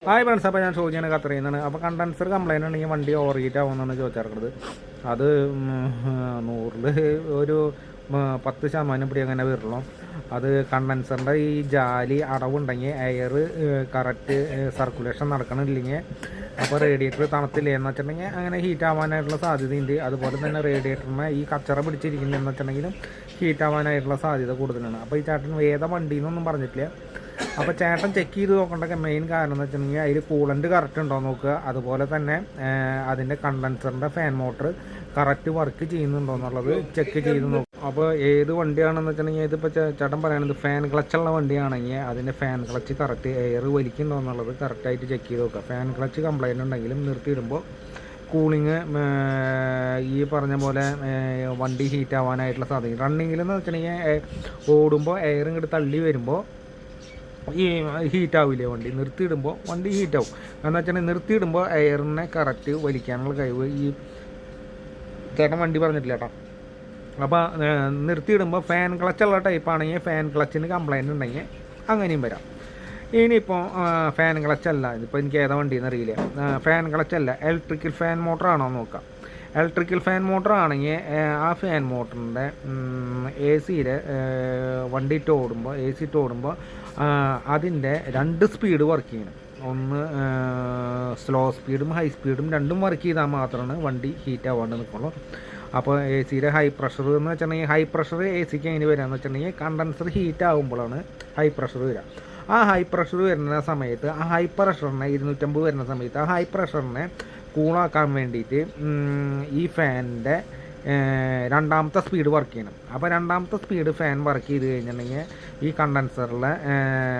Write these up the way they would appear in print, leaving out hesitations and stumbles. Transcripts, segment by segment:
Hi friends, അപ്പോൾ ഞാൻ ഷോജിയാണ് ഖത്തറിൽ നിന്നാണ്. അപ്പോൾ കണ്ടൻസർ കംപ്ലൈൻറ്റ് ഉണ്ടെങ്കിൽ വണ്ടി ഓവർ ഹീറ്റ് ആവുമെന്നാണ് ചോദിച്ചിറക്കുന്നത്. അത് 100ൽ ഒരു 10% പിടി അങ്ങനെ വരുള്ളൂ. അത് കണ്ടൻസറിൻ്റെ ഈ ജാലി അടവുണ്ടെങ്കിൽ എയർ കറക്റ്റ് സർക്കുലേഷൻ നടക്കണില്ലെങ്കിൽ അപ്പോൾ റേഡിയേറ്റർ തണുത്തില്ലേ എന്ന് വെച്ചിട്ടുണ്ടെങ്കിൽ അങ്ങനെ ഹീറ്റ് ആവാനായിട്ടുള്ള സാധ്യതയുണ്ട്. അതുപോലെ തന്നെ റേഡിയേറ്ററിനെ ഈ കച്ചറ പിടിച്ചിരിക്കുന്നതെന്ന് വെച്ചിട്ടുണ്ടെങ്കിലും ഹീറ്റ് ആവാനായിട്ടുള്ള സാധ്യത കൂടുതലാണ്. അപ്പോൾ ഈ ചേട്ടൻ ഏതാ വണ്ടിയെന്നൊന്നും പറഞ്ഞിട്ടില്ല. അപ്പോൾ ചേട്ടൻ ചെക്ക് ചെയ്ത് നോക്കേണ്ട മെയിൻ കാരണം എന്ന് വെച്ചിട്ടുണ്ടെങ്കിൽ അതിൽ കൂളൻ്റ് കറക്റ്റ് ഉണ്ടോ നോക്കുക. അതുപോലെ തന്നെ അതിൻ്റെ കണ്ടൻസറിൻ്റെ ഫാൻ മോട്ടർ കറക്റ്റ് വർക്ക് ചെയ്യുന്നുണ്ടോ എന്നുള്ളത് ചെക്ക് ചെയ്ത് നോക്കും. അപ്പോൾ ഏത് വണ്ടിയാണെന്ന് വെച്ചിട്ടുണ്ടെങ്കിൽ ഇതിപ്പോൾ ചേട്ടൻ പറയുന്നത് ഫാൻ ക്ലച്ചുള്ള വണ്ടിയാണെങ്കിൽ അതിൻ്റെ ഫാൻ ക്ലച്ച് കറക്റ്റ് എയർ വലിക്കുന്നുണ്ടോ എന്നുള്ളത് കറക്റ്റായിട്ട് ചെക്ക് ചെയ്ത് നോക്കുക. ഫാൻ ക്ലച്ച് കംപ്ലൈൻറ്റ് ഉണ്ടെങ്കിലും നിർത്തിയിടുമ്പോൾ കൂളിങ് ഈ പറഞ്ഞ പോലെ വണ്ടി ഹീറ്റ് ആവാനായിട്ടുള്ള സാധ്യത. റണ്ണിങ്ങിലെന്ന് വെച്ചിട്ടുണ്ടെങ്കിൽ ഓടുമ്പോൾ എയർ ഇങ്ങോട്ട് തള്ളി വരുമ്പോൾ ഈ ഹീറ്റാവില്ലേ വണ്ടി. നിർത്തിയിടുമ്പോൾ വണ്ടി ഹീറ്റാവും. എന്ന് വെച്ചിട്ടുണ്ടെങ്കിൽ നിർത്തിയിടുമ്പോൾ എയറിനെ കറക്റ്റ് വലിക്കാനുള്ള കഴിവ് ഈ ചേട്ടൻ വണ്ടി പറഞ്ഞിട്ടില്ല കേട്ടോ. അപ്പോൾ നിർത്തിയിടുമ്പോൾ ഫാൻ ക്ലച്ചുള്ള ടൈപ്പാണെങ്കിൽ ഫാൻ ക്ലച്ചിന് കംപ്ലൈൻറ്റ് ഉണ്ടെങ്കിൽ അങ്ങനെയും വരാം. ഇനിയിപ്പോൾ ഫാൻ ക്ലച്ചല്ല, ഇതിപ്പോൾ എനിക്ക് ഏതാ വണ്ടിയെന്ന് അറിയില്ല. ഫാൻ ക്ലച്ചല്ല, ഇലക്ട്രിക്കൽ ഫാൻ മോട്ടറാണോ നോക്കാം. ഇലക്ട്രിക്കൽ ഫാൻ മോട്ടർ ആണെങ്കിൽ ആ ഫാൻ മോട്ടറിൻ്റെ എ സിയിൽ വണ്ടി ഓടുമ്പോൾ എ സി ഓടുമ്പോൾ അതിൻ്റെ 2 സ്പീഡ് വർക്ക് ചെയ്യണം. ഒന്ന് സ്ലോ സ്പീഡും ഹൈ സ്പീഡും രണ്ടും വർക്ക് ചെയ്താൽ മാത്രമാണ് വണ്ടി ഹീറ്റ് ആവാണ്ട് നിൽക്കുള്ളൂ. അപ്പോൾ എ സിയുടെ ഹൈ പ്രഷർ എന്ന് വെച്ചിട്ടുണ്ടെങ്കിൽ ഹൈ പ്രഷർ എ സിക്ക് എങ്ങനെ വരികയെന്ന് വെച്ചിട്ടുണ്ടെങ്കിൽ കണ്ടൻസർ ഹീറ്റ് ആകുമ്പോഴാണ് ഹൈ പ്രഷർ വരിക. ആ ഹൈ പ്രഷർ വരുന്ന സമയത്ത് ആ ഹൈ പ്രഷറിനെ 250 വരുന്ന സമയത്ത് ആ ഹൈ പ്രഷറിനെ കൂളാക്കാൻ വേണ്ടിയിട്ട് ഈ ഫാനിൻ്റെ രണ്ടാമത്തെ സ്പീഡ് വർക്ക് ചെയ്യണം. അപ്പോൾ രണ്ടാമത്തെ സ്പീഡ് ഫാൻ വർക്ക് ചെയ്ത് കഴിഞ്ഞിട്ടുണ്ടെങ്കിൽ ഈ കണ്ടൻസറിലെ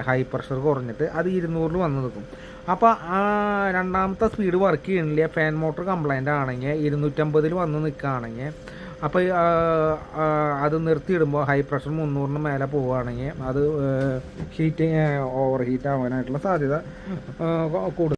ഹൈ പ്രഷർ കുറഞ്ഞിട്ട് അത് 200 വന്ന് നിൽക്കും. അപ്പോൾ ആ രണ്ടാമത്തെ സ്പീഡ് വർക്ക് ചെയ്യണില്ല, ഫാൻ മോട്ടർ കംപ്ലൈൻ്റ് ആണെങ്കിൽ 250 വന്ന് നിൽക്കുകയാണെങ്കിൽ അപ്പോൾ അത് നിർത്തിയിടുമ്പോൾ ഹൈ പ്രഷർ 300 മേലെ പോവുകയാണെങ്കിൽ അത് ഓവർ ഹീറ്റ് ആവാനായിട്ടുള്ള സാധ്യത കൂടുതൽ.